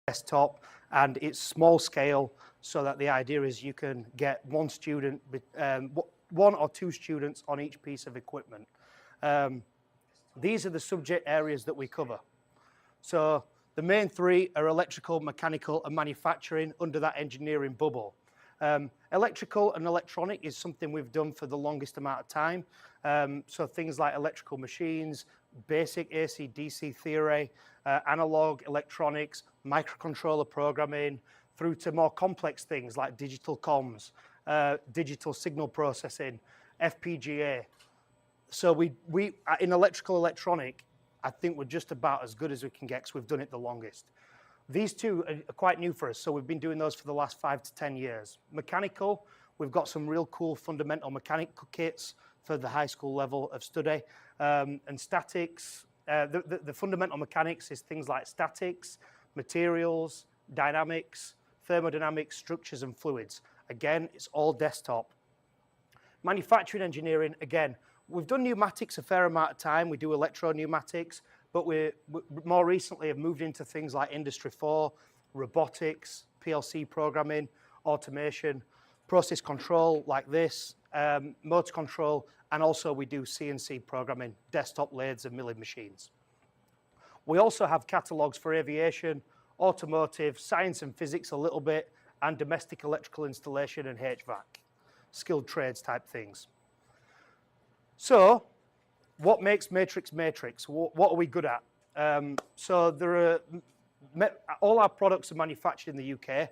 desktop, and it's small scale, so that the idea is you can get one student, one or two students on each piece of equipment. These are the subject areas that we cover. So the main three are electrical, mechanical, and manufacturing under that engineering bubble. Electrical and electronic is something we've done for the longest amount of time. So things like electrical machines, basic AC/DC theory, analog electronics, microcontroller programming, through to more complex things like digital comms, digital signal processing, FPGA. So we in electrical electronic, I think we're just about as good as we can get because we've done it the longest. These two are quite new for us, so we've been doing those for the last 5 to 10 years. Mechanical, we've got some real cool fundamental mechanical kits for the high school level of study. And statics, the fundamental mechanics is things like statics, materials, dynamics, thermodynamics, structures, and fluids. Again, it's all desktop. Manufacturing engineering, again, we've done pneumatics a fair amount of time. We do electro-pneumatics, but we more recently have moved into things like Industry 4, robotics, PLC programming, automation, process control like this, motor control, and also we do CNC programming, desktop lathes and milling machines. We also have catalogues for aviation, automotive, science and physics a little bit, and domestic electrical installation and HVAC, skilled trades type things. So, what makes Matrix Matrix? What are we good at? So there are all our products are manufactured in the UK.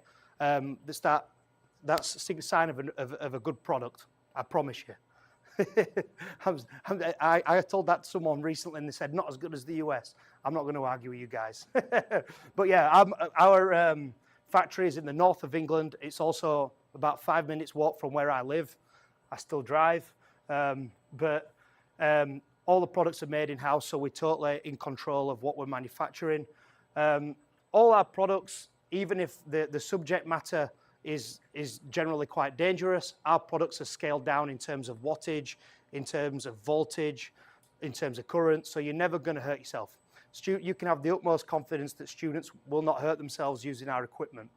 That's a sign of a good product. I promise you. I told that to someone recently, and they said not as good as the US. I'm not going to argue with you guys. But yeah, our factory is in the north of England. It's also about 5 minutes walk from where I live. I still drive, but all the products are made in-house, so we're totally in control of what we're manufacturing. All our products, even if the subject matter is generally quite dangerous, our products are scaled down in terms of wattage, in terms of voltage, in terms of current, so you're never going to hurt yourself. You can have the utmost confidence that students will not hurt themselves using our equipment.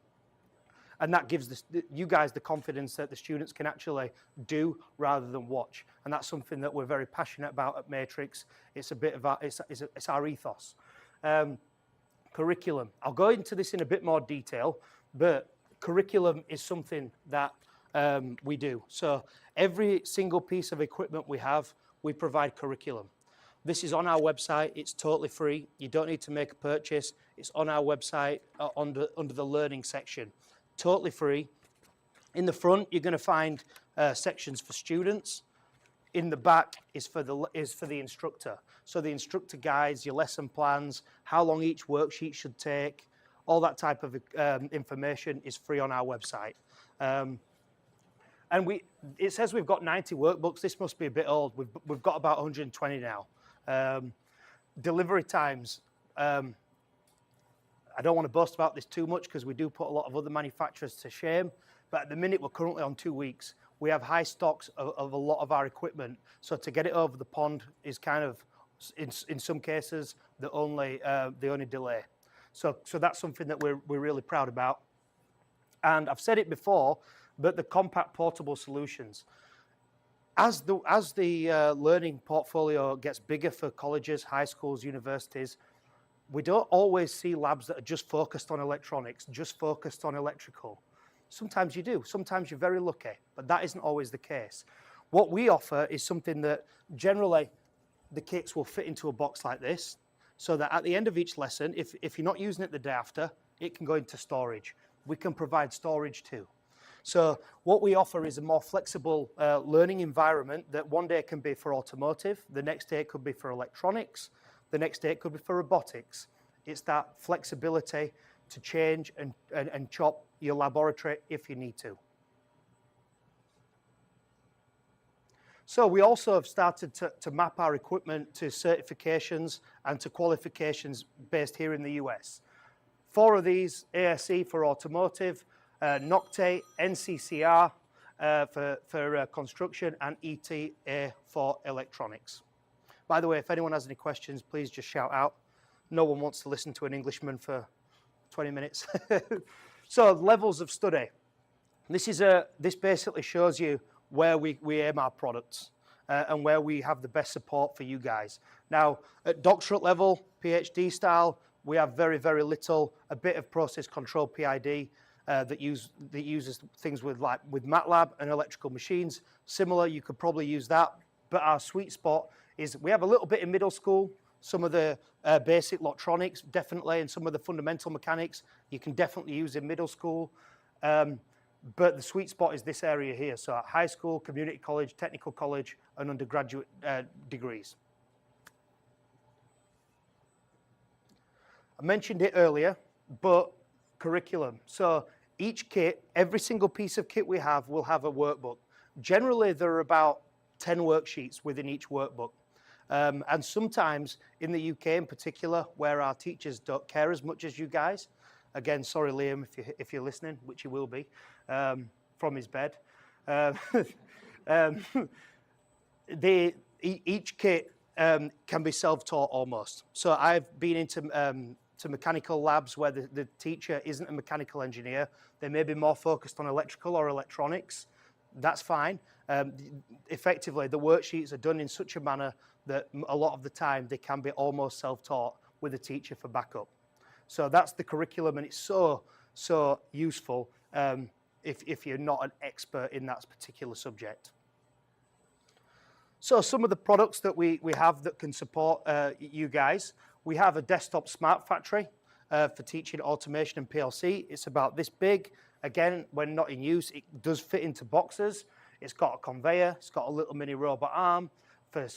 And that gives you guys the confidence that the students can actually do rather than watch. And that's something that we're very passionate about at Matrix. It's a bit of it's our ethos. Curriculum. I'll go into this in a bit more detail, but curriculum is something that we do. So every single piece of equipment we have, we provide curriculum. This is on our website. It's totally free. You don't need to make a purchase. It's on our website under the learning section. Totally free. In the front, you're going to find sections for students. In the back is for the instructor. So the instructor guides, your lesson plans, how long each worksheet should take, all that type of information is free on our website. And it says we've got 90 workbooks. This must be a bit old. We've got about 120 now. Delivery times. I don't want to boast about this too much because we do put a lot of other manufacturers to shame, but at the minute we're currently on 2 weeks. We have high stocks of a lot of our equipment, so to get it over the pond is kind of, in some cases, the only delay. So that's something that we're really proud about. And I've said it before, but the compact portable solutions. As the learning portfolio gets bigger for colleges, high schools, universities, we don't always see labs that are just focused on electronics, just focused on electrical. Sometimes you do, sometimes you're very lucky, but that isn't always the case. What we offer is something that generally the kits will fit into a box like this, so that at the end of each lesson, if you're not using it the day after, it can go into storage. We can provide storage too. So what we offer is a more flexible learning environment that one day can be for automotive, the next day it could be for electronics, the next day it could be for robotics. It's that flexibility to change and chop your laboratory if you need to. So we also have started to map our equipment to certifications and to qualifications based here in the US. 4 of these, ASE for automotive, NOCTE, NCCR for construction, and ETA for electronics. By the way, if anyone has any questions, please just shout out. No one wants to listen to an Englishman for 20 minutes. So levels of study. This basically shows you where we aim our products and where we have the best support for you guys. Now, at doctorate level, PhD style, we have very, very little, a bit of process control PID that uses things with MATLAB and electrical machines. Similar, you could probably use that, but our sweet spot is we have a little bit in middle school, some of the basic electronics, definitely, and some of the fundamental mechanics you can definitely use in middle school. But the sweet spot is this area here. So at high school, community college, technical college, and undergraduate degrees. I mentioned it earlier, but curriculum. So each kit, every single piece of kit we have will have a workbook. Generally, there are about 10 worksheets within each workbook. And sometimes in the UK in particular, where our teachers don't care as much as you guys, again, sorry, Liam, if you're listening, which you will be, from his bed. Each kit can be self-taught almost. So I've been into to mechanical labs where the teacher isn't a mechanical engineer. They may be more focused on electrical or electronics. That's fine. Effectively, the worksheets are done in such a manner that a lot of the time they can be almost self-taught with a teacher for backup. So that's the curriculum, and it's so useful if you're not an expert in that particular subject. So some of the products that we have that can support you guys. We have a desktop smart factory for teaching automation and PLC. It's about this big. Again, when not in use, it does fit into boxes. It's got a conveyor. It's got a little mini robot arm for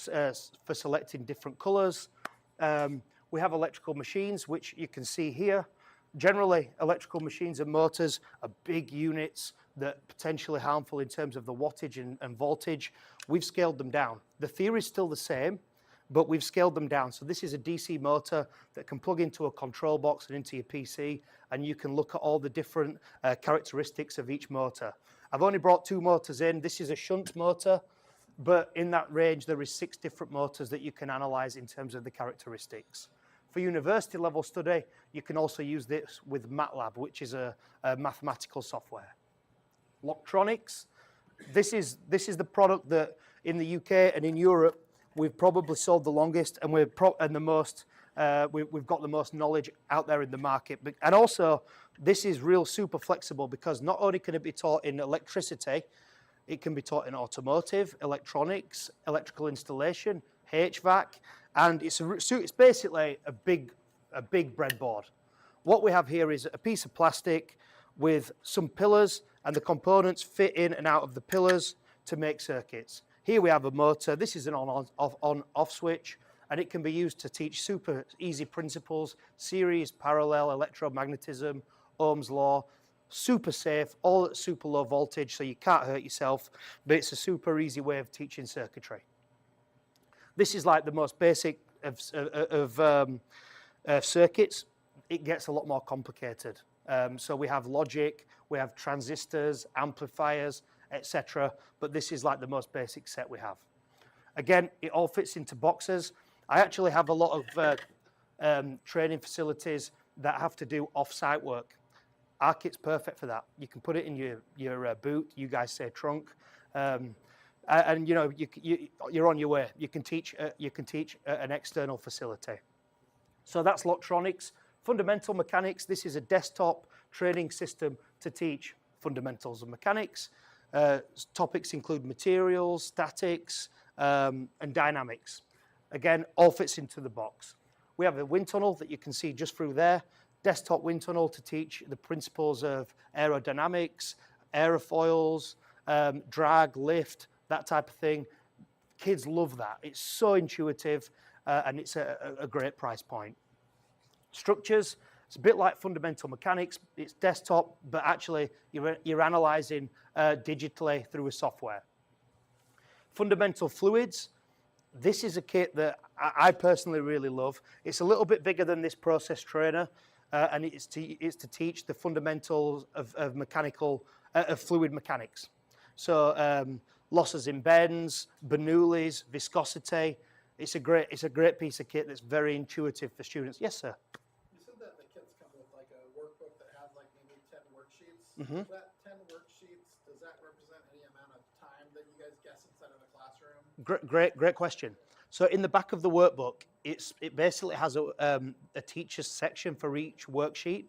selecting different colors. We have electrical machines, which you can see here. Generally, electrical machines and motors are big units that are potentially harmful in terms of the wattage and voltage. We've scaled them down. The theory is still the same, but we've scaled them down. So this is a DC motor that can plug into a control box and into your PC, and you can look at all the different characteristics of each motor. I've only brought 2 motors in. This is a shunt motor, but in that range, there is 6 different motors that you can analyze in terms of the characteristics. For university level study, you can also use this with MATLAB, which is a mathematical software. Loctronics, this is the product that in the UK and in Europe, we've probably sold the longest, and we've got the most knowledge out there in the market. And also, this is real super flexible because not only can it be taught in electricity, it can be taught in automotive, electronics, electrical installation, HVAC, and it's basically a big breadboard. What we have here is a piece of plastic with some pillars, and the components fit in and out of the pillars to make circuits. Here we have a motor. This is an on-off switch, and it can be used to teach super easy principles, series, parallel, electromagnetism, Ohm's law, super safe, all at super low voltage, so you can't hurt yourself, but it's a super easy way of teaching circuitry. This is like the most basic of circuits. It gets a lot more complicated. So we have logic, we have transistors, amplifiers, etc. But this is like the most basic set we have. Again, it all fits into boxes. I actually have a lot of training facilities that have to do off-site work. Our kit's perfect for that. You can put it in your boot. You guys say trunk, and you know you're on your way. You can teach an external facility. So that's Loctronics. Fundamental mechanics. This is a desktop training system to teach fundamentals of mechanics. Topics include materials, statics, and dynamics. Again, all fits into the box. We have a wind tunnel that you can see just through there. Desktop wind tunnel to teach the principles of aerodynamics, aerofoils, drag, lift, that type of thing. Kids love that. It's so intuitive, and it's a great price point. Structures, it's a bit like fundamental mechanics. It's desktop, but actually you're analyzing digitally through a software. Fundamental fluids. This is a kit that I personally really love. It's a little bit bigger than this process trainer, and it's to teach the fundamentals of fluid mechanics. So losses in bends, Bernoullis, viscosity. It's a great piece of kit that's very intuitive for students. Yes, sir. You said that the kits come with like a workbook That 10 worksheets, does that represent any amount of time that you guys guess inside of the classroom? Great question. So in the back of the workbook, it basically has a teacher's section for each worksheet,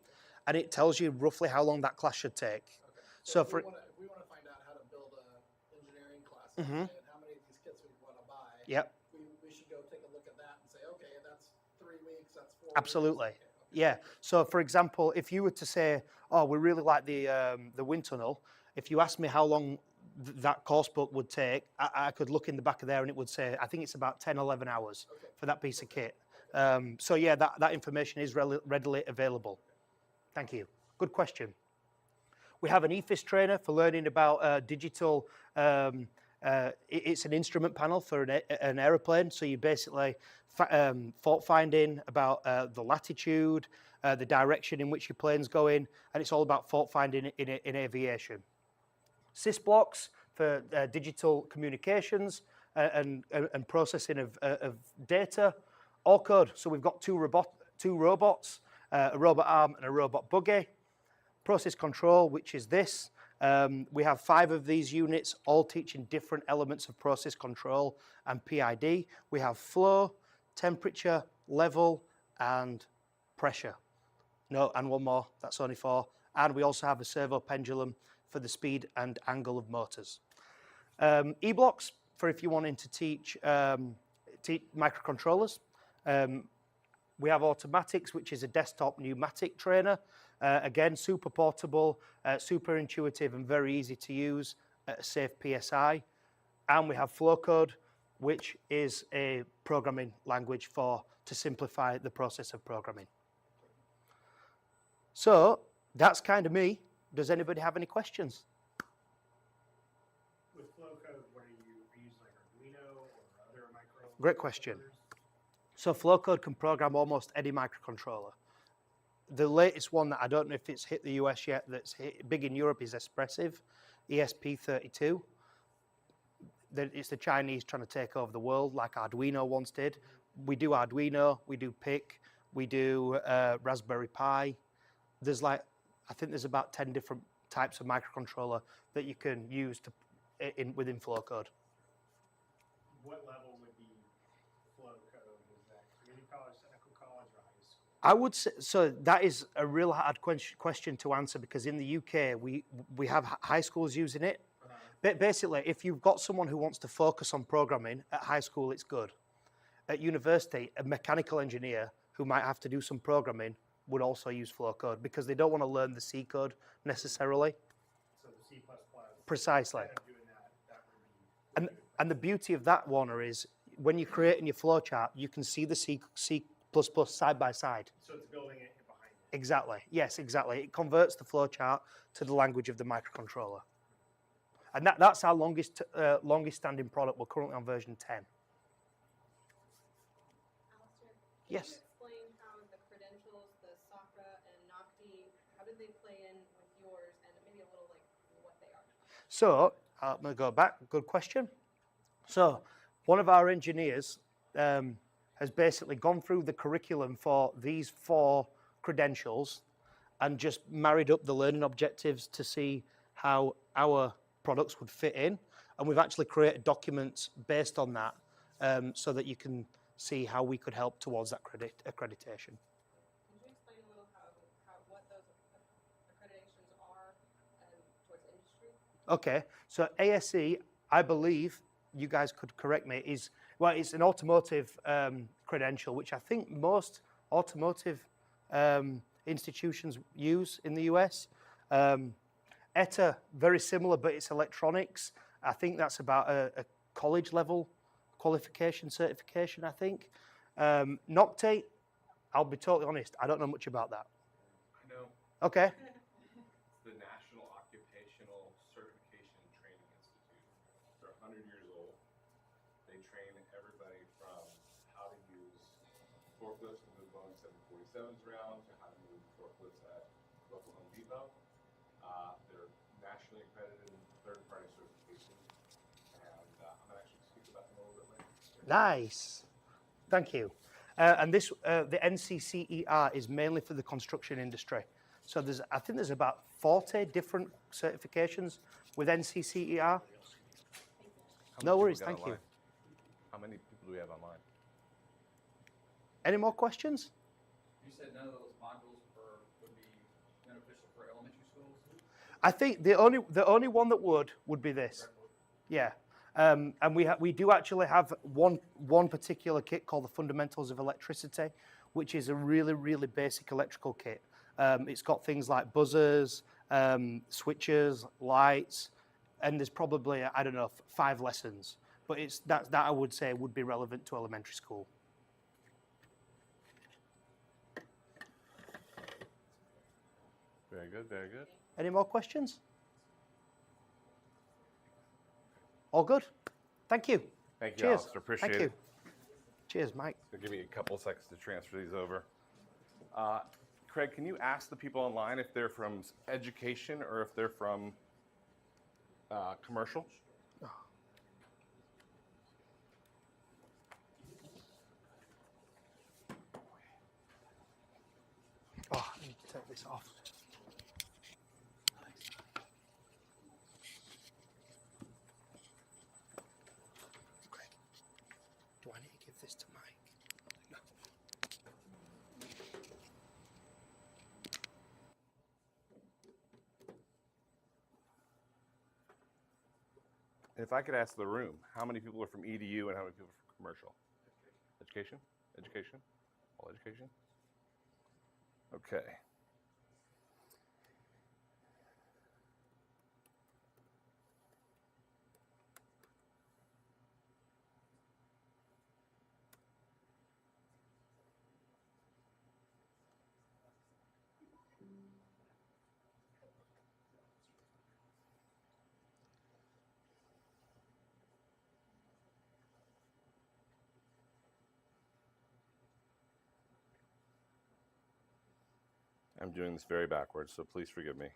and it tells you roughly how long that class should take. Okay. So if for we want to find out how to build a engineering class and how many of these kits we want to buy, yep, we should go take a look at that and say, okay, that's 3 weeks, that's 4 absolutely. weeks. Okay. Yeah. So for example, if you were to say, oh, we really like the wind tunnel, if you asked me how long that course book would take, I could look in the back of there and it would say, I think it's about 10, 11 hours for that piece of kit. So yeah, that information is readily available. Thank you. Good question. We have an EFIS trainer for learning about digital. It's an instrument panel for an aeroplane. So you basically fault finding about the latitude, the direction in which your plane's going, and it's all about fault finding in aviation. SysBlocks blocks for digital communications and processing of data. Allcode. So we've got two robots, a robot arm and a robot buggy. Process control, which is this. We have 5 of these units, all teaching different elements of process control and PID. We have flow, temperature, level, and pressure. No, and one more, that's only 4. And we also have a servo pendulum for the speed and angle of motors. E-blocks, for if you're wanting to teach microcontrollers. We have automatics, which is a desktop pneumatic trainer. Again, super portable, super intuitive and very easy to use at a safe PSI. And we have Flowcode, which is a programming language to simplify the process of programming. So that's kind of me. Does anybody have any questions? With Flowcode, what are you using, like Arduino or other micro? Great question. So Flowcode can program almost any microcontroller. The latest one that I don't know if it's hit the US yet, that's big in Europe, is Espressif, ESP32. It's the Chinese trying to take over the world like Arduino once did. We do Arduino, we do PIC, we do Raspberry Pi. I think there's about 10 different types of microcontroller that you can use within Flowcode. What level would be Flowcode? Is that community college, technical college, or high school? I would say, so that is a real hard question to answer because in the UK, we have high schools using it. But basically, if you've got someone who wants to focus on programming at high school, it's good. At university, a mechanical engineer who might have to do some programming would also use Flowcode because they don't want to learn the C code necessarily. So the C++. Precisely. Instead of doing that would be And the beauty of that, Warner, is when you're creating your flowchart, you can see the C++ side by side. So it's building it behind it. Exactly. Yes, exactly. It converts the flowchart to the language of the microcontroller. And that's our longest standing product. We're currently on version 10. Alistair, Yes. Can you explain how the credentials, the SOCA and NOCTI, how do they play in with yours, and maybe a little like what they are? So I'm going to go back. Good question. So one of our engineers has basically gone through the curriculum for these 4 credentials and just married up the learning objectives to see how our products would fit in. And we've actually created documents based on that so that you can see how we could help towards that accreditation. Could you explain a little what those accreditations are towards industry? Okay, so ASE, I believe, you guys could correct me, it's an automotive credential, which I think most automotive institutions use in the US. ETA, very similar, but it's electronics. I think that's about a college level qualification certification, I think. NOCTI, I'll be totally honest, I don't know much about that. I know. Okay. It's the National Occupational Certification and Training Institute. They're 100 years old. They train everybody from how to use forklifts to move Boeing 747s around to how to move forklifts at local Home Depot. They're nationally accredited third-party certification, and I'm going to actually speak about them a little bit later. Nice. Thank you. And the NCCER is mainly for the construction industry. So I think there's about 40 different certifications with NCCER. No worries, thank you. How many people do we have online? Any more questions? You said none of those modules would be beneficial for elementary schools? I think the only one that would be this. Yeah. And we do actually have one particular kit called the Fundamentals of Electricity, which is a really, really basic electrical kit. It's got things like buzzers, switches, lights, and there's probably, I don't know, 5 lessons. But that I would say would be relevant to elementary school. Very good, very good. Any more questions? All good. Thank you. Thank you, Cheers. Alistair. Appreciate Thank it. you. Cheers, Mike. It'll give me a couple of seconds to transfer these over. Craig, can you ask the people online if they're from education or if they're from commercial? Oh, I need to take this off. Okay. Do I need to give this to Mike? No. If I could ask the room, how many people are from EDU and how many people are from commercial? Education? Education? All education? Okay. I'm doing this very backwards, so please forgive me.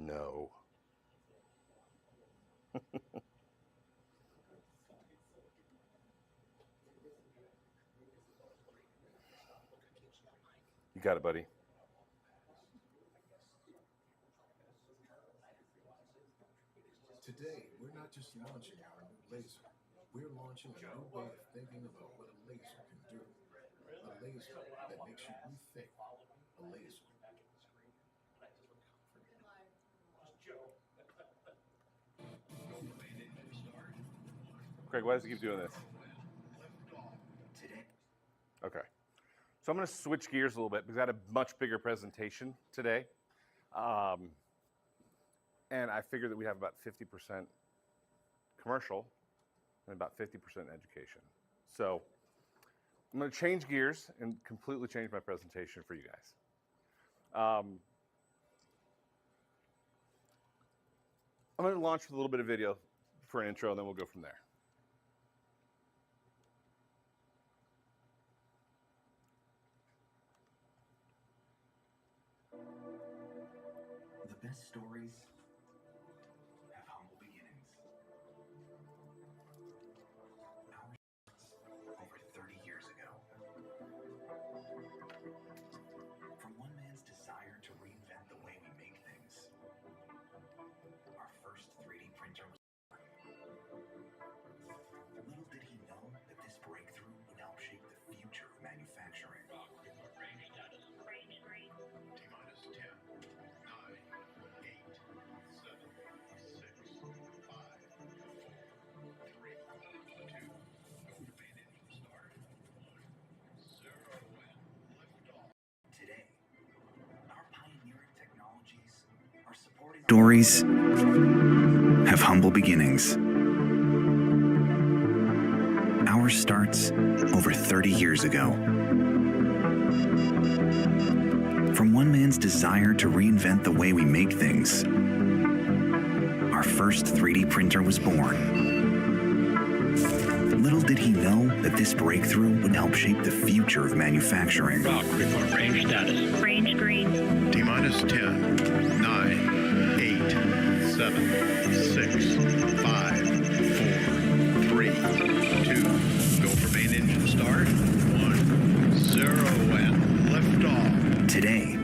No. You got it, buddy. Today, we're not just launching our new laser. We're launching a new way of thinking about what a laser can do. A laser that makes you rethink. A laser. Craig, why does he keep doing this? Okay. So I'm going to switch gears a little bit because I had a much bigger presentation today. And I figured that we have about 50% commercial and about 50% education. So I'm going to change gears and completely change my presentation for you guys. I'm going to launch with a little bit of video for an intro, and then we'll go from there. The best stories have humble beginnings. Ours over 30 years ago. From one man's desire to reinvent the way we make things, our first 3D printer was born. Little did he know that this breakthrough would help shape the future of manufacturing. T-minus 10, 9, 8, 7, 6, 5, 4, 3, 2, main engine start, 0, and liftoff. Today, our pioneering technologies are supporting stories have humble beginnings. Ours starts over 30 years ago. From one man's desire to reinvent the way we make things, our our first 3D printer was born. Little did he know that this breakthrough would help shape the future of manufacturing. Report range status. Range green. T-minus 10, 9, 8, 7, 6, 5, 4, 3, 2. Go for main engine start. 1, 0, and liftoff. Today,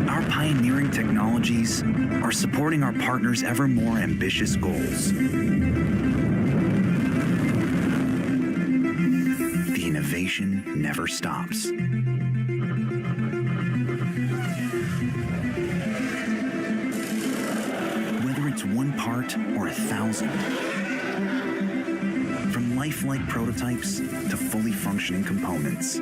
our pioneering technologies are supporting our partners' ever more ambitious goals. The innovation never stops. Whether it's one part or 1,000, from lifelike prototypes to fully functioning components,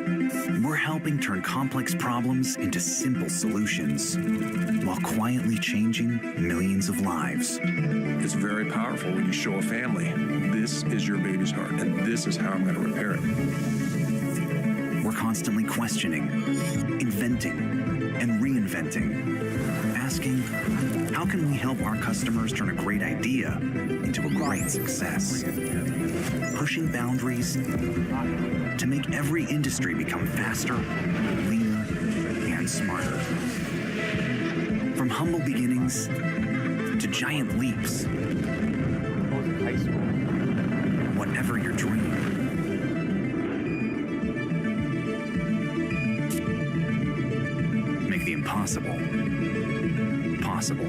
we're helping turn complex problems into simple solutions while quietly changing millions of lives. It's very powerful when you show a family, this is your baby's heart, and this is how I'm going to repair it. We're constantly questioning, inventing, and reinventing, asking, how can we help our customers turn a great idea into a great success? Pushing boundaries to make every industry become faster, leaner, and smarter. From humble beginnings to giant leaps. Whatever your dream. Make the impossible possible.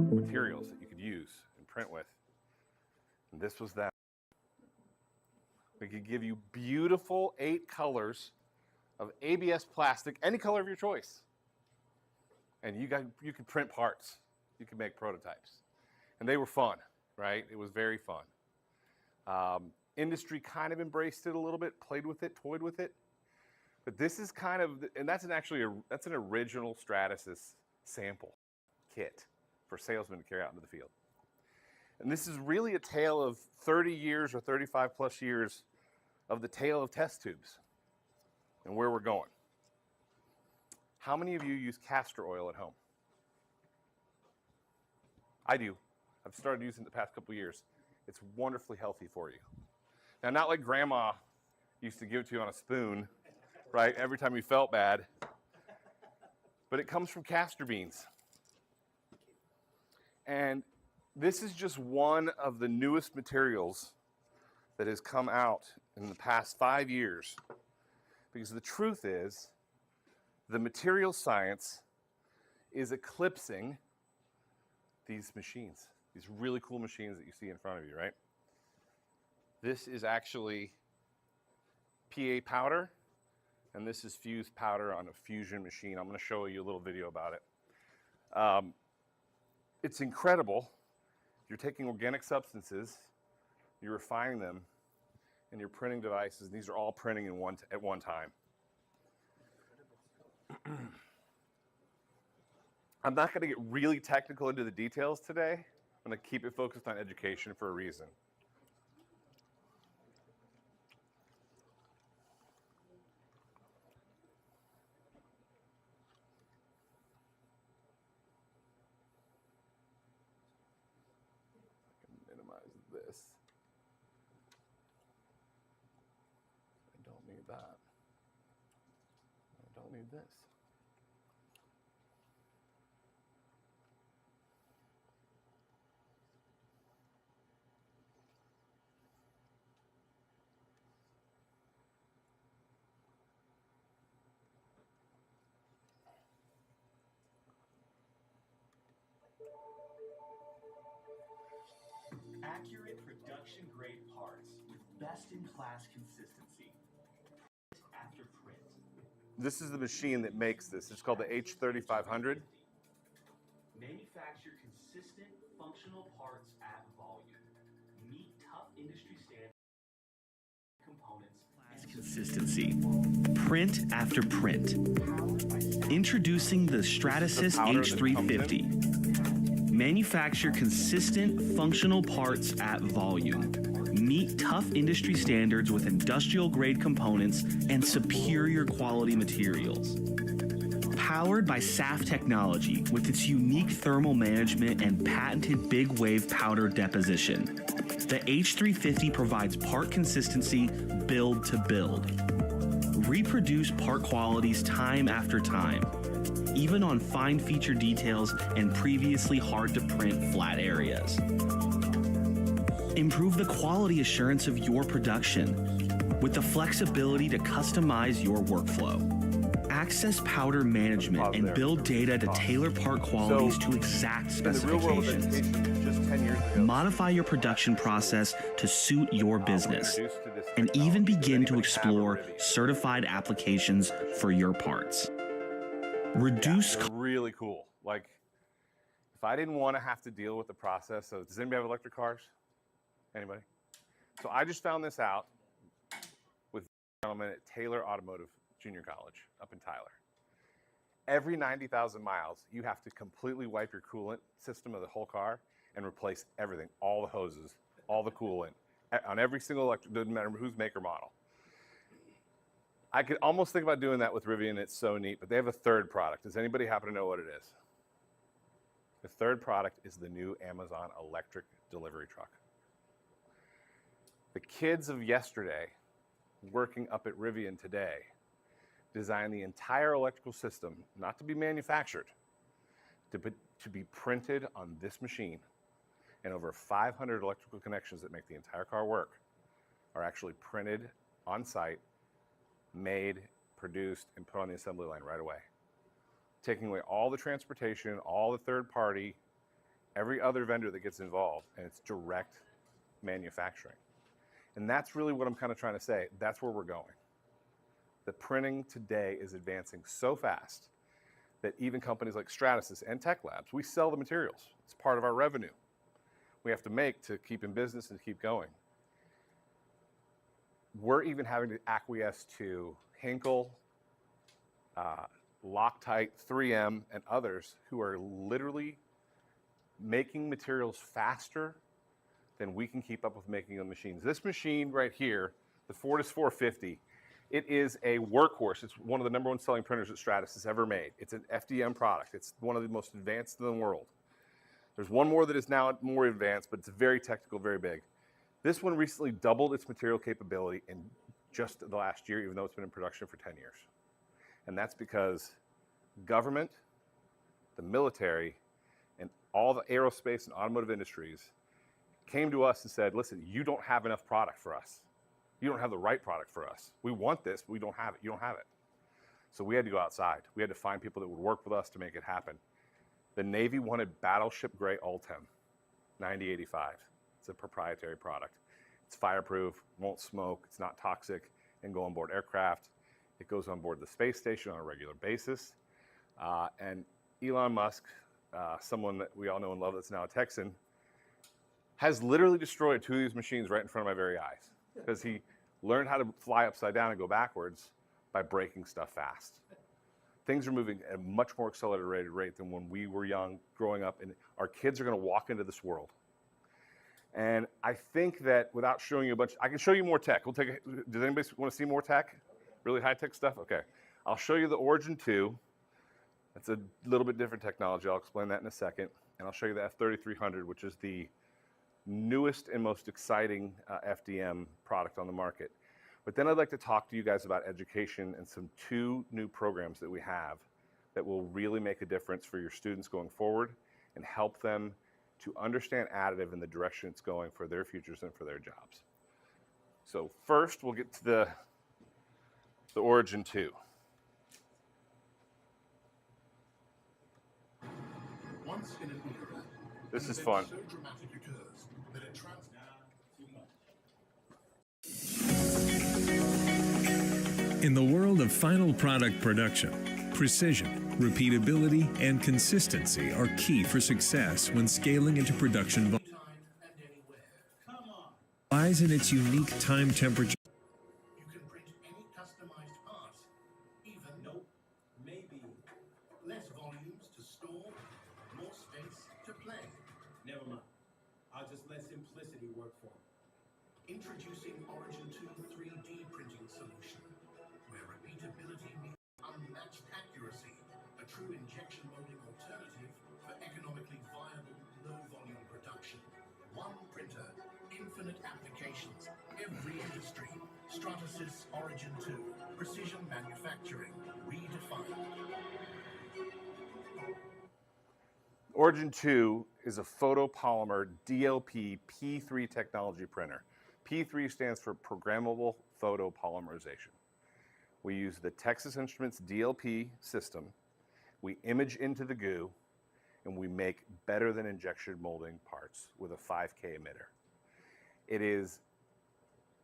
For materials that you could use and print with. And this was that. We could give you beautiful 8 colors of ABS plastic, any color of your choice. And you could print parts. You could make prototypes. And they were fun, right? It was very fun. Industry kind of embraced it a little bit, played with it, toyed with it. But this is kind of, and that's an original Stratasys sample kit for salesmen to carry out into the field. And this is really a tale of 30 years or 35 plus years of the tale of test tubes and where we're going. How many of you use castor oil at home? I do. I've started using it the past couple of years. It's wonderfully healthy for you. Now, not like grandma used to give it to you on a spoon, right, every time you felt bad, but it comes from castor beans. And this is just one of the newest materials that has come out in the past 5 years. Because the truth is, the material science is eclipsing these machines, these really cool machines that you see in front of you, right? This is actually PA powder, and this is fused powder on a fusion machine. I'm going to show you a little video about it. It's incredible. You're taking organic substances, you're refining them, and you're printing devices. And these are all printing at one time. I'm not going to get really technical into the details today. I'm going to keep it focused on education for a reason. This. I don't need that. I don't need this. Accurate production-grade parts with best-in-class consistency. After print. This is the machine that makes this. It's called the H3500. Manufacture consistent, functional parts at volume. Meet tough industry standards. Components. Consistency. Print after print. Introducing the Stratasys H350. Manufacture consistent, functional parts at volume. Meet tough industry standards with industrial-grade components and superior quality materials. Powered by SAF technology with its unique thermal management and patented big wave powder deposition, the H350 provides part consistency build to build. Reproduce part qualities time after time, even on fine feature details and previously hard to print flat areas. Improve the quality assurance of your production with the flexibility to customize your workflow. Access powder management and build data to tailor part qualities to exact specifications. Modify your production process to suit your business, and even begin to explore certified applications for your parts. Reduce really cool. Like, if I didn't want to have to deal with the process of, does anybody have electric cars? Anybody? So I just found this out with a gentleman at Taylor Automotive Junior College up in Tyler. Every 90,000 miles, you have to completely wipe your coolant system of the whole car and replace everything, all the hoses, all the coolant, on every single electric, doesn't matter whose make or model. I could almost think about doing that with Rivian. It's so neat, but they have a third product. Does anybody happen to know what it is? The third product is the new Amazon electric delivery truck. The kids of yesterday working up at Rivian today designed the entire electrical system, not to be manufactured, to be printed on this machine. And over 500 electrical connections that make the entire car work are actually printed on site, made, produced, and put on the assembly line right away. Taking away all the transportation, all the third party, every other vendor that gets involved, and it's direct manufacturing. And that's really what I'm kind of trying to say. That's where we're going. The printing today is advancing so fast that even companies like Stratasys and Tech Labs, we sell the materials. It's part of our revenue. We have to make to keep in business and to keep going. We're even having to acquiesce to Henkel, Loctite, 3M, and others who are literally making materials faster than we can keep up with making the machines. This machine right here, the Fortis 450, it is a workhorse. It's one of the #1 selling printers that Stratasys ever made. It's an FDM product. It's one of the most advanced in the world. There's one more that is now more advanced, but it's very technical, very big. This one recently doubled its material capability in just the last year, even though it's been in production for 10 years. And that's because government, the military, and all the aerospace and automotive industries came to us and said, listen, you don't have enough product for us. You don't have the right product for us. We want this, but we don't have it. You don't have it. So we had to go outside. We had to find people that would work with us to make it happen. The Navy wanted battleship gray Ultem 9085. It's a proprietary product. It's fireproof, won't smoke, it's not toxic, and go on board aircraft. It goes on board the space station on a regular basis. And Elon Musk, someone that we all know and love that's now a Texan, has literally destroyed 2 of these machines right in front of my very eyes because he learned how to fly upside down and go backwards by breaking stuff fast. Things are moving at a much more accelerated rate than when we were young, growing up, and our kids are going to walk into this world. And I think that without showing you a bunch, I can show you more tech. Does anybody want to see more tech? Really high-tech stuff? Okay. I'll show you the Origin 2. That's a little bit different technology. I'll explain that in a second. And I'll show you the F3300, which is the newest and most exciting FDM product on the market. But then I'd like to talk to you guys about education and some 2 new programs that we have that will really make a difference for your students going forward and help them to understand additive in the direction it's going for their futures and for their jobs. So first, we'll get to the Origin 2. Once in an era, this is fun. so dramatic occurs that it In the world of final product production, precision, repeatability, and consistency are key for success when scaling into production volume. Lies in its unique time temperature. You can print any customized part, even maybe less volumes to store, more space to play. Never mind. I'll just let simplicity work for me. Stratasys Origin 2. Precision manufacturing redefined. Origin 2 is a photopolymer DLP P3 technology printer. P3 stands for Programmable Photopolymerization. We use the Texas Instruments DLP system, we image into the goo, and we make better than injection molding parts with a 5K emitter. It is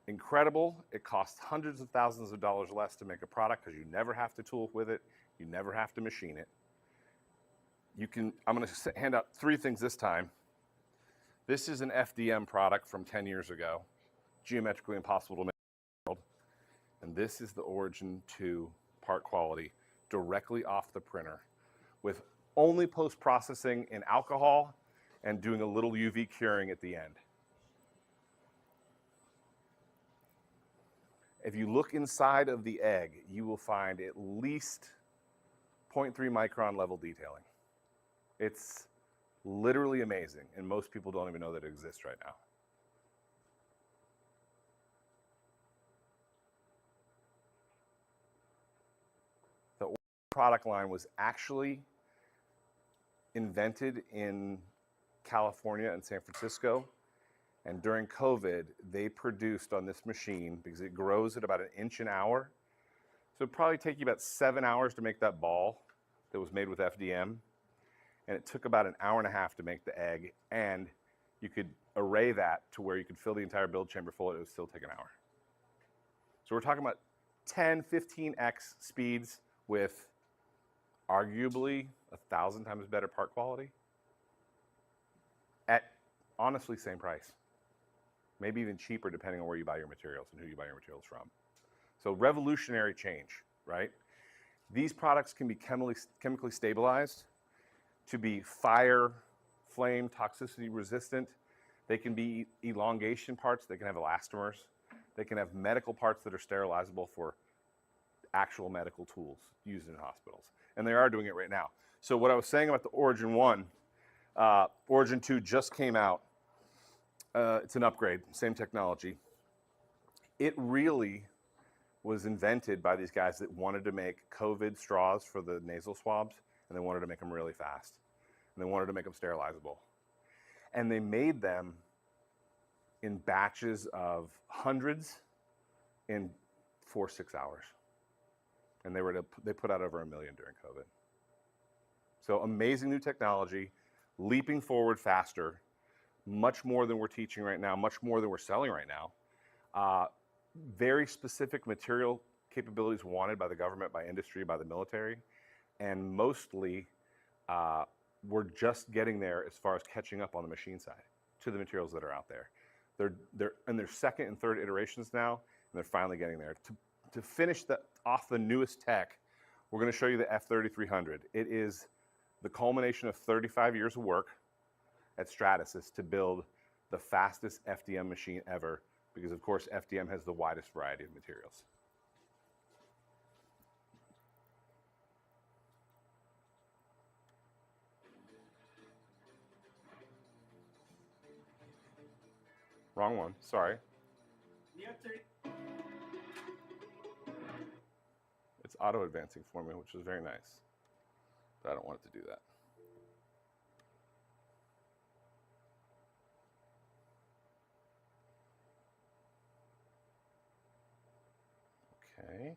incredible. It costs hundreds of thousands of dollars less to make a product because you never have to tool with it, you never have to machine it. I'm going to hand out 3 things this time. This is an FDM product from 10 years ago, geometrically impossible to make in the world. And this is the Origin 2 part quality directly off the printer with only post-processing in alcohol and doing a little UV curing at the end. If you look inside of the egg, you will find at least 0.3 micron level detailing. It's literally amazing, and most people don't even know that it exists right now. The product line was actually invented in California and San Francisco, and during COVID, they produced on this machine, because it grows at about 1 inch an hour, so it'd probably take you about 7 hours to make that ball that was made with FDM. And it took about 1.5 hours to make the egg, and you could array that to where you could fill the entire build chamber full, and it would still take 1 hour. So we're talking about 10, 15x speeds with arguably 1,000 times better part quality at honestly same price. Maybe even cheaper depending on where you buy your materials and who you buy your materials from. So revolutionary change, right? These products can be chemically stabilized to be fire, flame, toxicity resistant. They can be elongation parts, they can have elastomers. They can have medical parts that are sterilizable for actual medical tools used in hospitals. And they are doing it right now. So what I was saying about the Origin 1, Origin 2 just came out. It's an upgrade, same technology. It really was invented by these guys that wanted to make COVID straws for the nasal swabs, and they wanted to make them really fast. And they wanted to make them sterilizable. And they made them in batches of hundreds in 4-6 hours. And they put out over 1 million during COVID. So amazing new technology, leaping forward faster, much more than we're teaching right now, much more than we're selling right now. Very specific material capabilities wanted by the government, by industry, by the military, and mostly we're just getting there as far as catching up on the machine side to the materials that are out there. They're in their second and third iterations now, and they're finally getting there. To finish off the newest tech, we're going to show you the F3300. It is the culmination of 35 years of work at Stratasys to build the fastest FDM machine ever, because of course FDM has the widest variety of materials. Wrong one, sorry. It's auto advancing for me, which is very nice, but I don't want it to do that. Okay.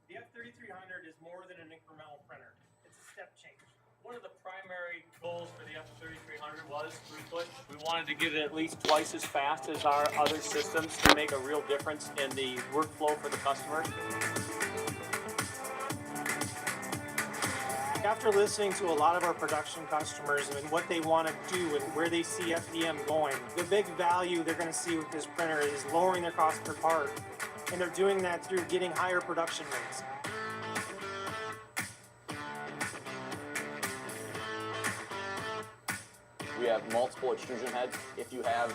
The F3300 is more than an incremental printer. It's a step change. One of the primary goals for the F3300 was throughput. We wanted to get it at least twice as fast as our other systems to make a real difference in the workflow for the customer. After listening to a lot of our production customers and what they want to do and where they see FDM going, the big value they're going to see with this printer is lowering their cost per part. And they're doing that through getting higher production rates. you have multiple extrusion heads. If you have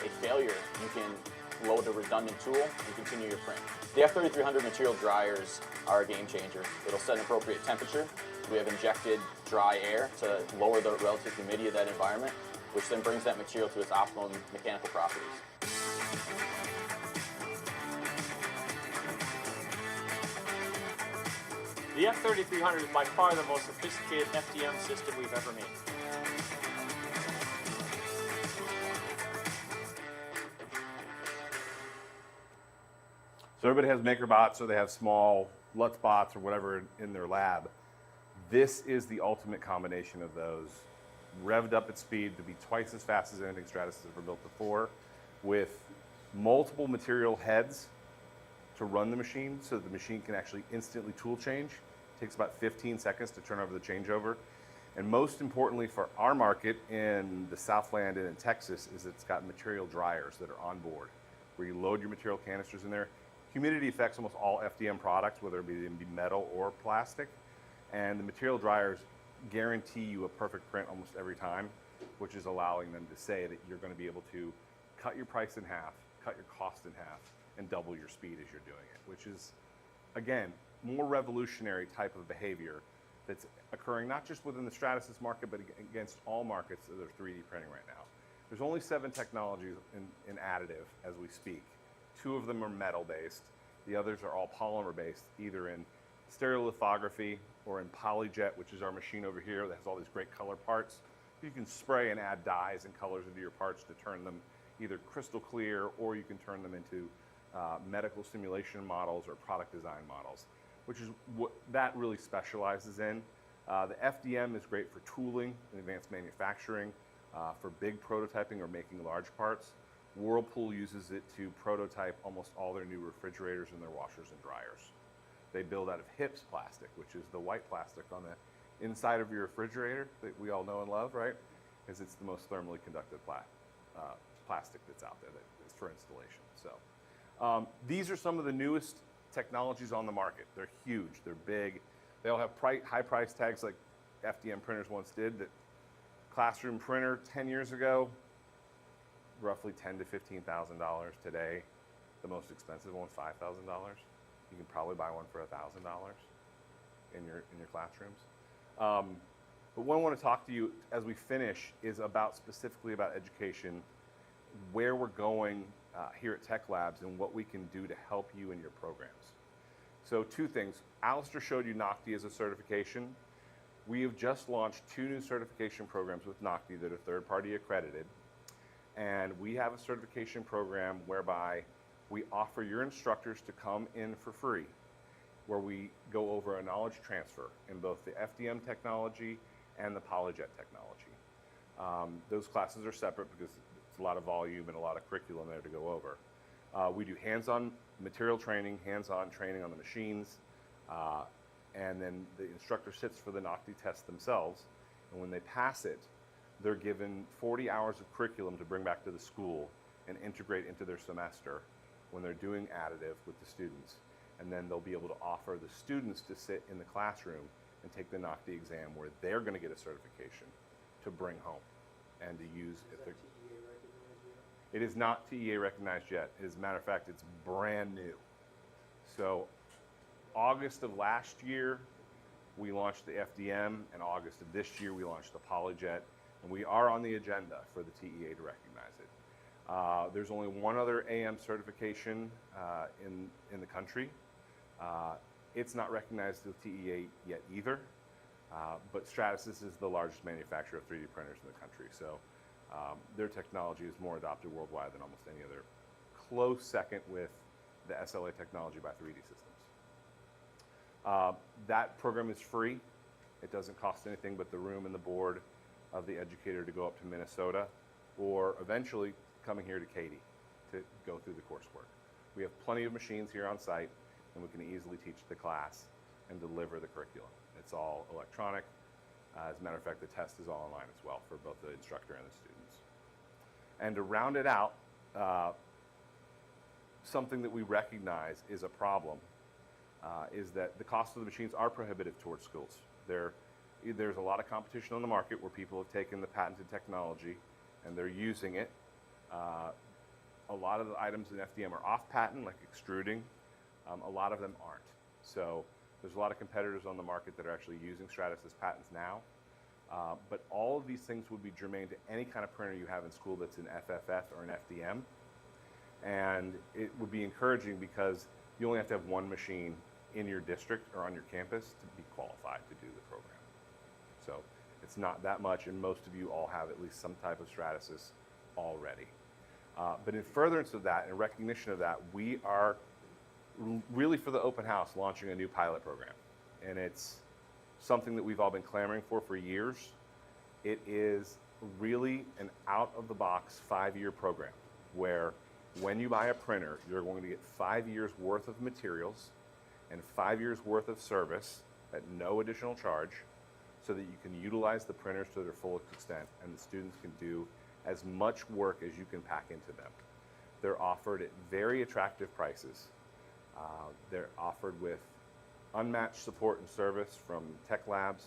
a failure, you can load a redundant tool and continue your print. The F3300 material dryers are a game changer. It'll set an appropriate temperature. We have injected dry air to lower the relative humidity of that environment, which then brings that material to its optimum mechanical properties. The F3300 is by far the most sophisticated FDM system we've ever made. So everybody has MakerBots, or they have small LutzBots or whatever in their lab. This is the ultimate combination of those, revved up at speed to be twice as fast as anything Stratus has ever built before, with multiple material heads to run the machine so that the machine can actually instantly tool change. It takes about 15 seconds to turn over the changeover. And most importantly for our market in the Southland and in Texas is it's got material dryers that are on board, where you load your material canisters in there. Humidity affects almost all FDM products, whether it be metal or plastic. And the material dryers guarantee you a perfect print almost every time, which is allowing them to say that you're going to be able to cut your price in half, cut your cost in half, and double your speed as you're doing it, which is, again, more revolutionary type of behavior that's occurring not just within the Stratasys market, but against all markets that are 3D printing right now. There's only 7 technologies in additive as we speak. 2 of them are metal-based. The others are all polymer-based, either in stereolithography or in PolyJet, which is our machine over here that has all these great color parts. You can spray and add dyes and colors into your parts to turn them either crystal clear, or you can turn them into medical simulation models or product design models, which is what that really specializes in. The FDM is great for tooling and advanced manufacturing, for big prototyping or making large parts. Whirlpool uses it to prototype almost all their new refrigerators and their washers and dryers. They build out of HIPS plastic, which is the white plastic on the inside of your refrigerator that we all know and love, right? Because it's the most thermally conductive plastic that's out there that is for installation. So these are some of the newest technologies on the market. They're huge, they're big. They all have high price tags like FDM printers once did. That classroom printer 10 years ago, roughly $10,000 to $15,000 today. The most expensive one's $5,000. You can probably buy one for $1,000 in your classrooms. But what I want to talk to you as we finish is specifically about education, where we're going here at Tech Labs, and what we can do to help you in your programs. So 2 things. Alistair showed you NOCTI as a certification. We have just launched 2 new certification programs with NOCTI that are third-party accredited. And we have a certification program whereby we offer your instructors to come in for free, where we go over a knowledge transfer in both the FDM technology and the PolyJet technology. Those classes are separate because it's a lot of volume and a lot of curriculum there to go over. We do hands-on material training, hands-on training on the machines, and then the instructor sits for the NOCTI test themselves, and when they pass it, they're given 40 hours of curriculum to bring back to the school and integrate into their semester when they're doing additive with the students. And then they'll be able to offer the students to sit in the classroom and take the NOCTI exam, where they're going to get a certification to bring home and to use. It is not TEA recognized yet. As a matter of fact, it's brand new. So August of last year, we launched the FDM, and August of this year, we launched the PolyJet. And we are on the agenda for the TEA to recognize it. There's only one other AM certification in the country. It's not recognized with TEA yet either, but Stratasys is the largest manufacturer of 3D printers in the country, so their technology is more adopted worldwide than almost any other. Close second with the SLA technology by 3D Systems. That program is free. It doesn't cost anything but the room and the board of the educator to go up to Minnesota, or eventually coming here to Katy to go through the coursework. We have plenty of machines here on site, and we can easily teach the class and deliver the curriculum. It's all electronic. As a matter of fact, the test is all online as well for both the instructor and the students. And to round it out, something that we recognize is a problem is that the cost of the machines are prohibitive towards schools. They're there's a lot of competition on the market where people have taken the patented technology and they're using it. A lot of the items in FDM are off patent, like extruding. A lot of them aren't. So there's a lot of competitors on the market that are actually using Stratus's patents now. But all of these things would be germane to any kind of printer you have in school that's an FFF or an FDM. And it would be encouraging because you only have to have one machine in your district or on your campus to be qualified to do the program. So it's not that much, and most of you all have at least some type of Stratusys already. But in furtherance of that, in recognition of that, we are really for the open house launching a new pilot program. And it's something that we've all been clamoring for years. It is really an out-of-the-box 5-year program where when you buy a printer, you're going to get 5 years worth of materials and 5 years worth of service at no additional charge so that you can utilize the printers to their full extent and the students can do as much work as you can pack into them. They're offered at very attractive prices. They're offered with unmatched support and service from Tech Labs,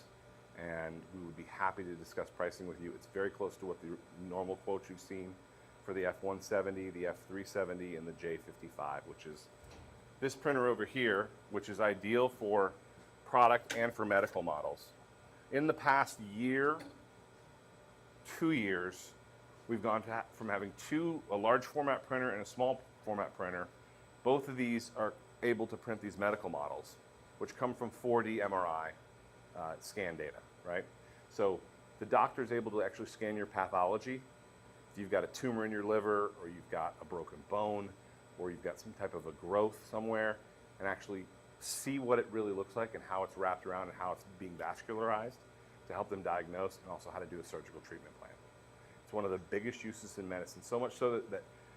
and we would be happy to discuss pricing with you. It's very close to what the normal quotes you've seen for the F170, the F370, and the J55, which is this printer over here, which is ideal for product and for medical models. In the past year, 2 years, we've gone from having a large format printer and a small format printer. Both of these are able to print these medical models, which come from 4D MRI scan data, right? So the doctor is able to actually scan your pathology. If you've got a tumor in your liver, or you've got a broken bone, or you've got some type of a growth somewhere, and actually see what it really looks like and how it's wrapped around and how it's being vascularized to help them diagnose, and also how to do a surgical treatment plan. It's one of the biggest uses in medicine, so much so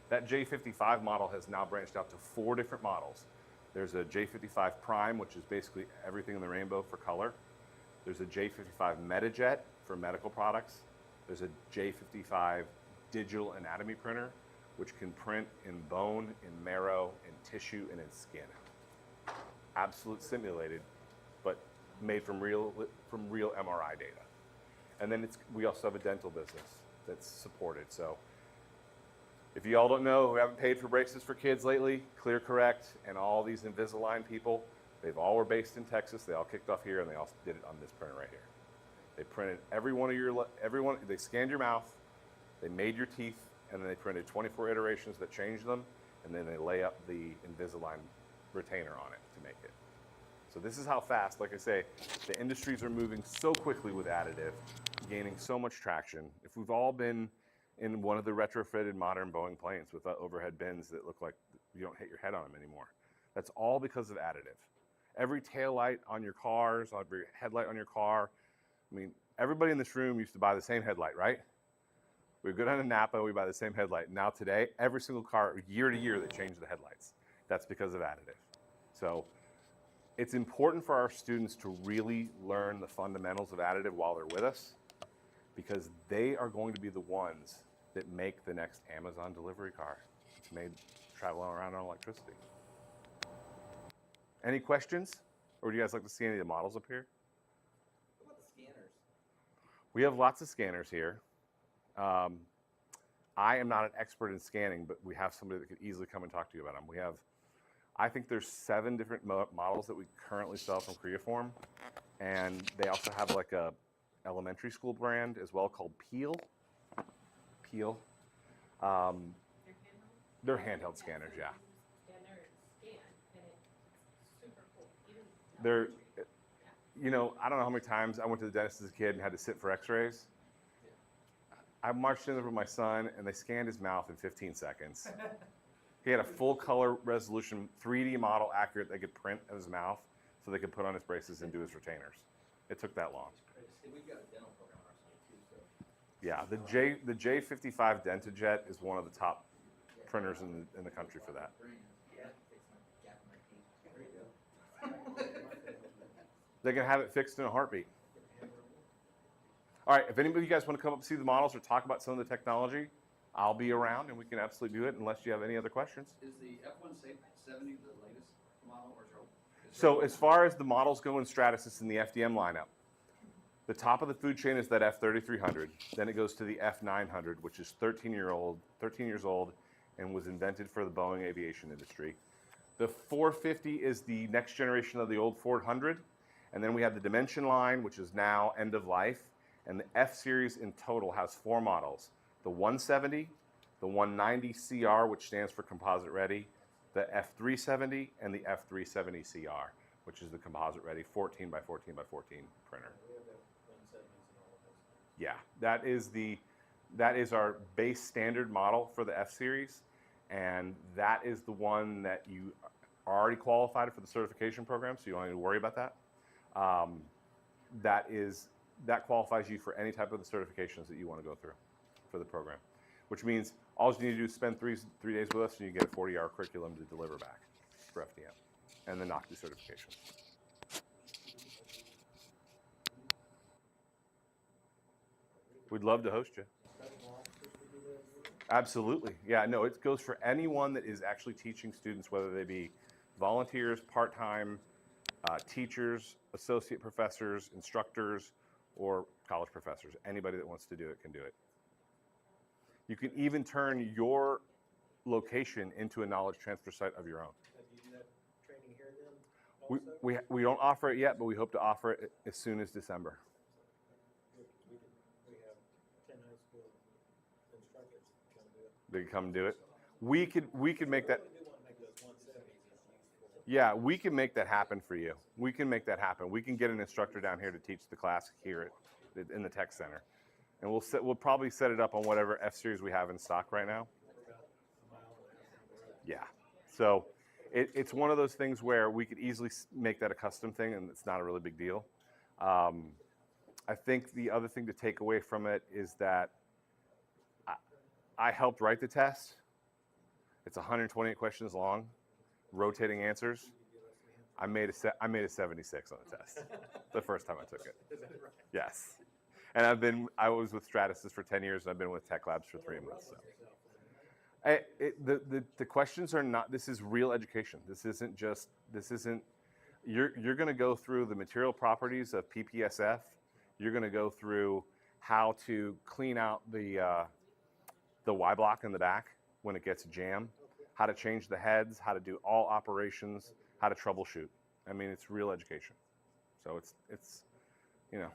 that J55 model has now branched out to 4 different models. There's a J55 Prime, which is basically everything in the rainbow for color. There's a J55 MetaJet for medical products. There's a J55 digital anatomy printer, which can print in bone, in marrow, in tissue, and in skin. Absolute simulated, but made from real MRI data. And then we also have a dental business that's supported. So if you all don't know, who haven't paid for braces for kids lately, ClearCorrect and all these Invisalign people, they've all were based in Texas. They all kicked off here, and they all did it on this printer right here. They printed they scanned your mouth, they made your teeth, and then they printed 24 iterations that changed them, and then they lay up the Invisalign retainer on it to make it. So this is how fast, like I say, the industries are moving so quickly with additive, gaining so much traction. If we've all been in one of the retrofitted modern Boeing planes with overhead bins that look like you don't hit your head on them anymore, that's all because of additive. Every tail light on your cars, every headlight on your car, I mean, everybody in this room used to buy the same headlight, right? We go down to Napa, we buy the same headlight. Now today, every single car, year to year, they change the headlights. That's because of additive. So it's important for our students to really learn the fundamentals of additive while they're with us, because they are going to be the ones that make the next Amazon delivery car. It's made traveling around on electricity. Any questions? Or would you guys like to see any of the models up here? What about the scanners? We have lots of scanners here. I am not an expert in scanning, but we have somebody that could easily come and talk to you about them. I think there's 7 different models that we currently sell from Creaform, and they also have like a elementary school brand as well called Peel. They're handheld scanners, yeah. And they're scanned, and it's super cool. They're, I don't know how many times I went to the dentist as a kid and had to sit for x-rays. I marched in there with my son, and they scanned his mouth in 15 seconds. He had a full color resolution 3D model accurate they could print of his mouth so they could put on his braces and do his retainers. It took that long. We've got a dental program on our site too, so. Yeah, the J55 DentaJet is one of the top printers in the country for that. They can have it fixed in a heartbeat. All right, if anybody of you guys want to come up and see the models or talk about some of the technology, I'll be around and we can absolutely do it unless you have any other questions. Is the F170 the latest model or so? So as far as the models go in Stratusys in the FDM lineup, The top of the food chain is that F3300. Then it goes to the F900, which is 13 years old, and was invented for the Boeing aviation industry. The 450 is the next generation of the old Ford 100. And then we have the Dimension line, which is now end of life. And the F series in total has 4 models. The 170, the 190 CR, which stands for composite ready, the F370, and the F370 CR, which is the composite ready 14 by 14 by 14 printer. Yeah, that is our base standard model for the F series, and that is the one that you are already qualified for the certification program, so you don't need to worry about that. That qualifies you for any type of the certifications that you want to go through for the program, which means all you need to do is spend three days with us, and you get a 40-hour curriculum to deliver back for FDM and the NOCTI certification. We'd love to host you. Absolutely. Yeah, no, it goes for anyone that is actually teaching students, whether they be volunteers, part-time, teachers, associate professors, instructors, or college professors. Anybody that wants to do it can do it. You can even turn your location into a knowledge transfer site of your own. Do you do that training here then also? We don't offer it yet, but we hope to offer it as soon as December. We have 10 high school instructors come do it. They can come and do it. We could make that. We do want to make those 170s. Yeah, we can make that happen for you. We can make that happen. We can get an instructor down here to teach the class here in the tech center, and we'll probably set it up on whatever F series we have in stock right now. Yeah, so it's one of those things where we could easily make that a custom thing, and it's not a really big deal. I think the other thing to take away from it is that I helped write the test. It's 128 questions long, rotating answers. I made a 76 on the test the first time I took it. Is that right? Yes, and I was with Stratasys for 10 years, and I've been with Tech Labs for 3 months. So. The questions are not. This is real education. This isn't. You're going to go through the material properties of PPSF. You're going to go through how to clean out the Y block in the back when it gets jammed, how to change the heads, how to do all operations, how to troubleshoot. I mean, it's real education. So it's you know.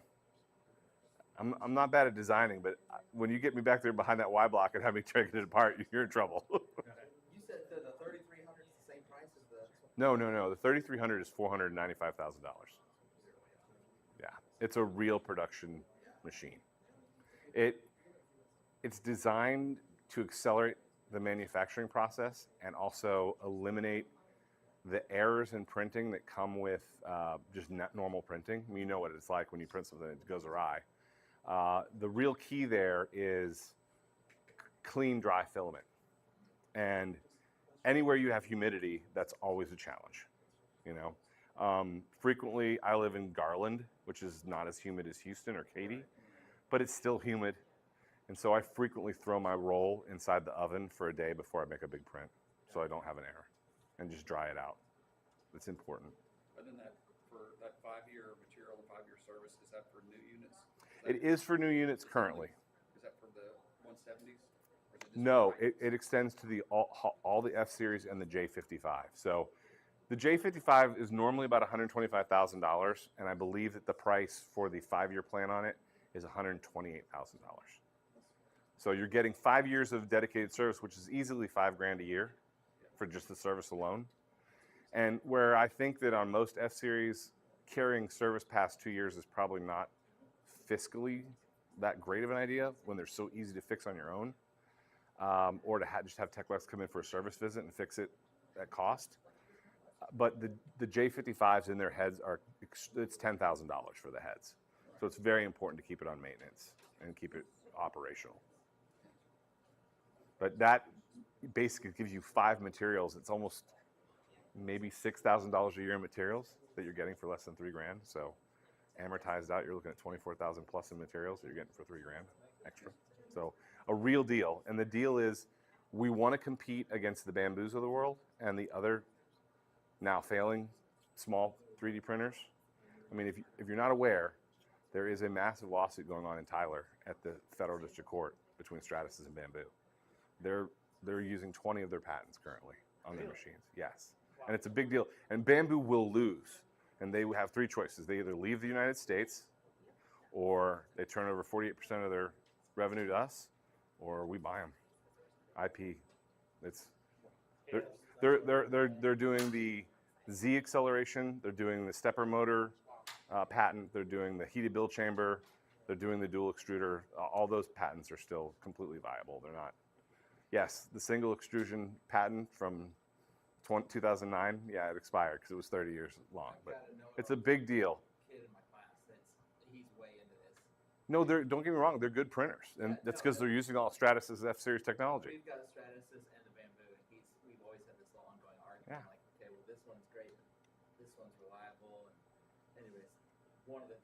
I'm not bad at designing, but when you get me back there behind that Y block and have me take it apart, you're in trouble. You said the 3300 is the same price as the... No. The 3300 is $495,000. Yeah, it's a real production machine. It's designed to accelerate the manufacturing process and also eliminate the errors in printing that come with just normal printing. I mean, you know what it's like when you print something that goes awry. The real key there is clean, dry filament. And anywhere you have humidity, that's always a challenge, you know. Frequently, I live in Garland, which is not as humid as Houston or Katy, but it's still humid. And so I frequently throw my roll inside the oven for a day before I make a big print, so I don't have an error, and just dry it out. It's important. But then for that 5-year material and 5-year service, is that for new units? It is for new units currently. Is that for the 170s? No, it extends to all the F series and the J55. So the J55 is normally about $125,000, and I believe that the price for the 5-year plan on it is $128,000. So you're getting 5 years of dedicated service, which is easily $5,000 a year for just the service alone. And where I think that on most F series, carrying service past 2 years is probably not fiscally that great of an idea when they're so easy to fix on your own, or to just have TechLex come in for a service visit and fix it at cost. But the J55s in their heads it's $10,000 for the heads. So it's very important to keep it on maintenance and keep it operational. But that basically gives you 5 materials. It's almost maybe $6,000 a year in materials that you're getting for less than $3,000. So amortized out, you're looking at $24,000 plus in materials that you're getting for $3,000 extra. So a real deal. And the deal is we want to compete against the Bamboos of the world and the other now failing small 3D printers. I mean, if you're not aware, There is a massive lawsuit going on in Tyler at the federal district court between Stratasys and Bamboo. They're using 20 of their patents currently on their machines. Yes, and it's a big deal. And Bamboo will lose, and they have three choices. They either leave the United States, or they turn over 48% of their revenue to us, or we buy them. IP. It's they're doing the Z acceleration. They're doing the stepper motor patent. They're doing the heated build chamber. They're doing the dual extruder. All those patents are still completely viable. They're not. Yes, the single extrusion patent from 2009. Yeah, it expired because it was 30 years long. But it's a big deal. No, don't get me wrong. They're good printers, and that's because they're using all Stratasys F-Series technology. We've got a Stratasys and a Bamboo, and we've always had this little ongoing argument. Yeah. Like, okay, well, this one's great, but this one's reliable. And anyways,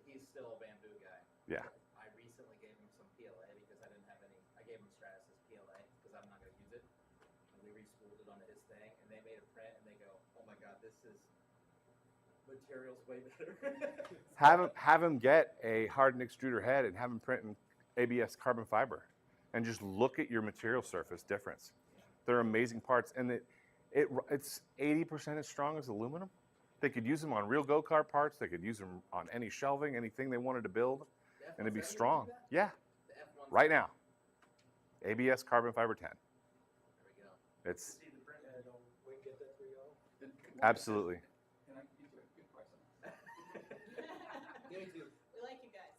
he's still a Bamboo guy. Yeah. I recently gave him some PLA because I didn't have any. I gave him Stratasys PLA because I'm not going to use it. And we re-spooled it onto his thing, and they made a print, and they go, "Oh my God, this is material's way better." Have him get a hardened extruder head and have him print in ABS carbon fiber, and just look at your material surface difference. They're amazing parts, and it's 80% as strong as aluminum. They could use them on real go-kart parts. They could use them on any shelving, anything they wanted to build, and it'd be strong. Yeah, right now. ABS carbon fiber 10. It's absolutely. We like you guys.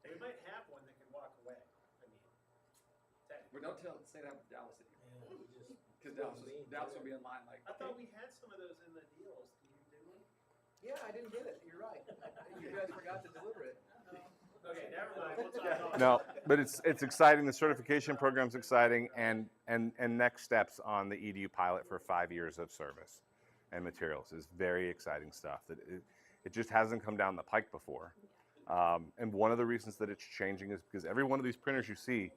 We might have one that can walk away. I mean, Well, don't say that with Dallas anymore. Because Dallas will be in line like. I thought we had some of those in the deals. Did we? Yeah, I didn't get it. You're right. You guys forgot to deliver it. Okay, never mind. We'll talk about No, but it's exciting. The certification program's exciting, and next steps on the EDU pilot for 5 years of service and materials is very exciting stuff. That it just hasn't come down the pike before. And one of the reasons that it's changing is because every one of these printers you see,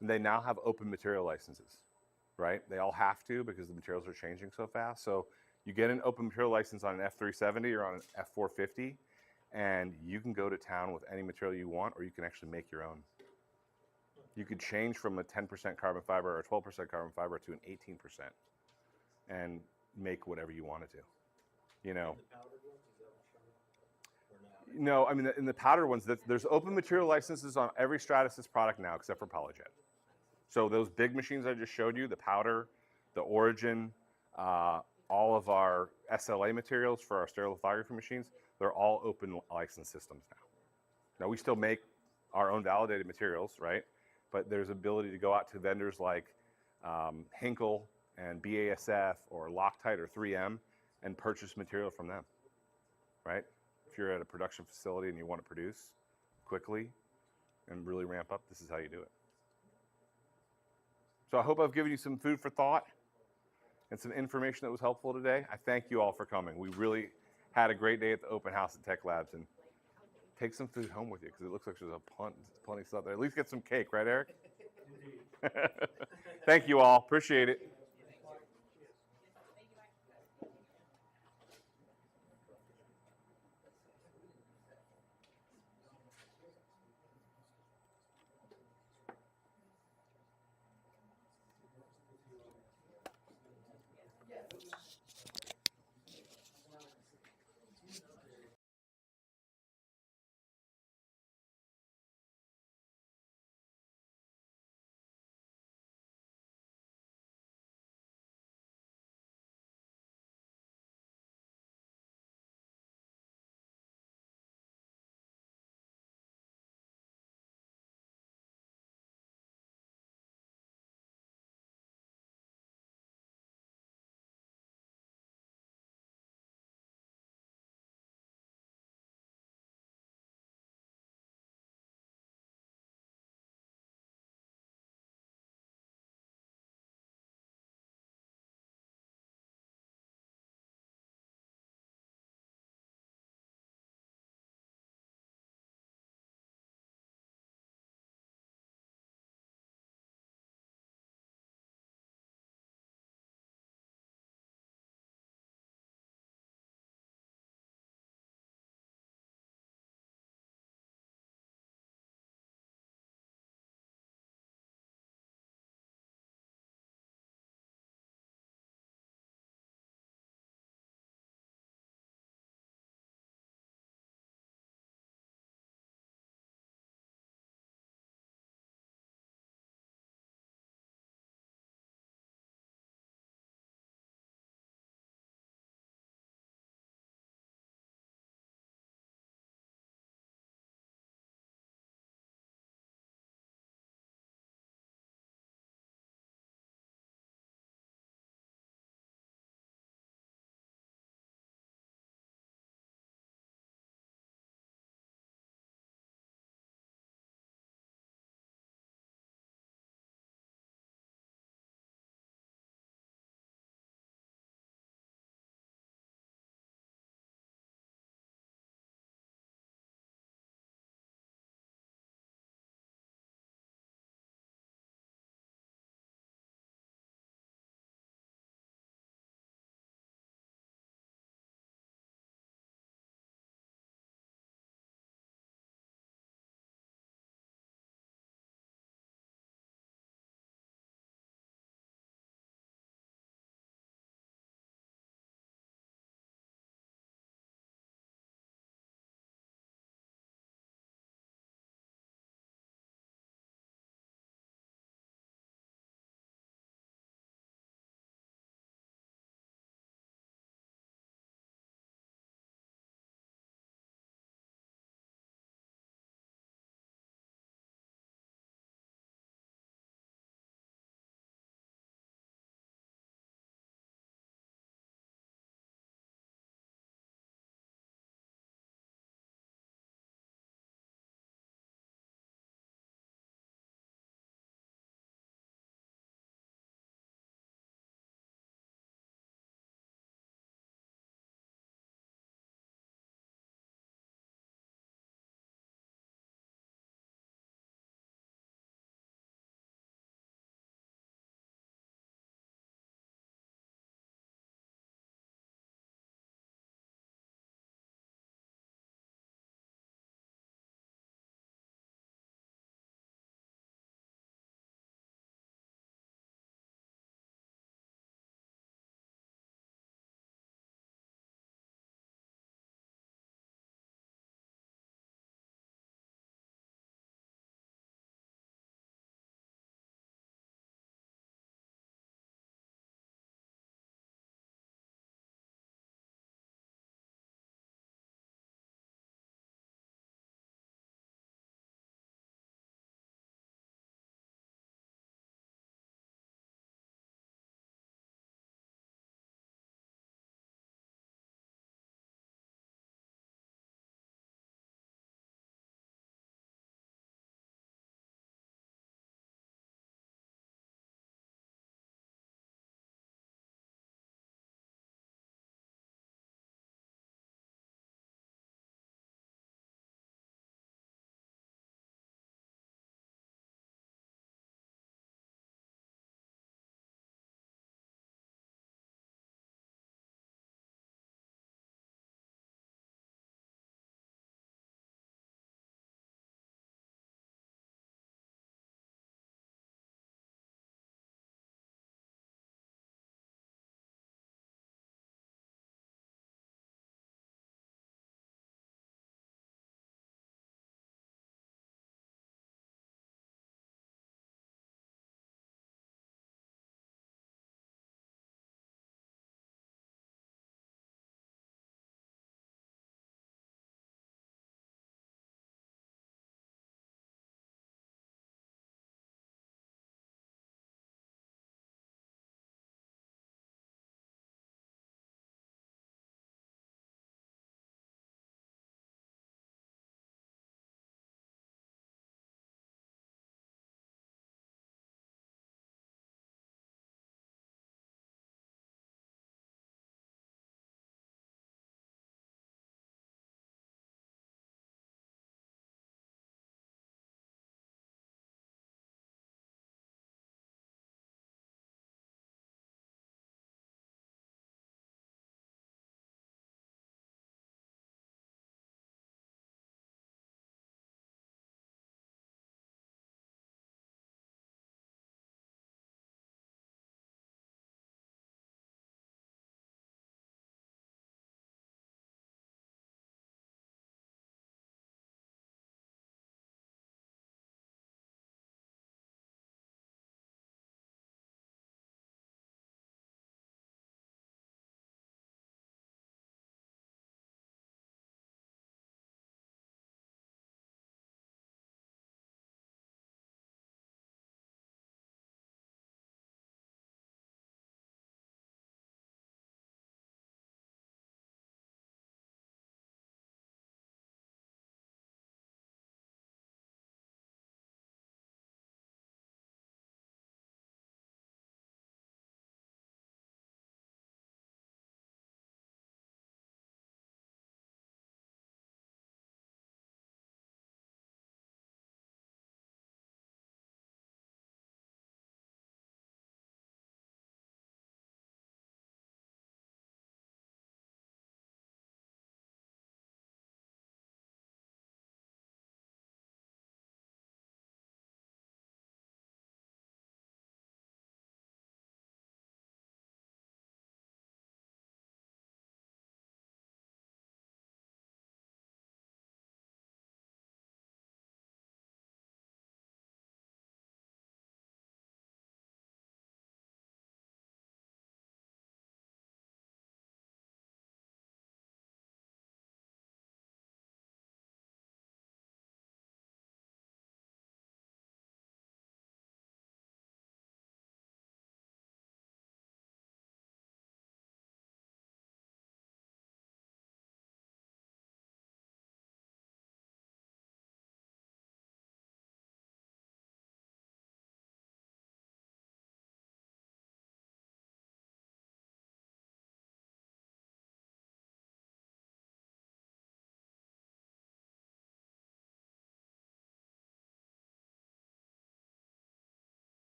they now have open material licenses, right? They all have to because the materials are changing so fast. So you get an open material license on an F370 or on an F450, and you can go to town with any material you want, or you can actually make your own. You could change from a 10% carbon fiber or 12% carbon fiber to an 18% and make whatever you wanted to, you know. No, I mean, in the powder ones, there's open material licenses on every Stratasys product now except for PolyJet. So those big machines I just showed you, the powder, the Origin, all of our SLA materials for our stereolithography machines, they're all open license systems now. Now, we still make our own validated materials, right? But there's ability to go out to vendors like Hinkle and BASF or Loctite or 3M and purchase material from them, right? If you're at a production facility and you want to produce quickly and really ramp up, this is how you do it. So I hope I've given you some food for thought and some information that was helpful today. I thank you all for coming. We really had a great day at the open house at Tech Labs, and take some food home with you because it looks like there's plenty of stuff there. At least get some cake, right, Eric? Thank you all. Appreciate it.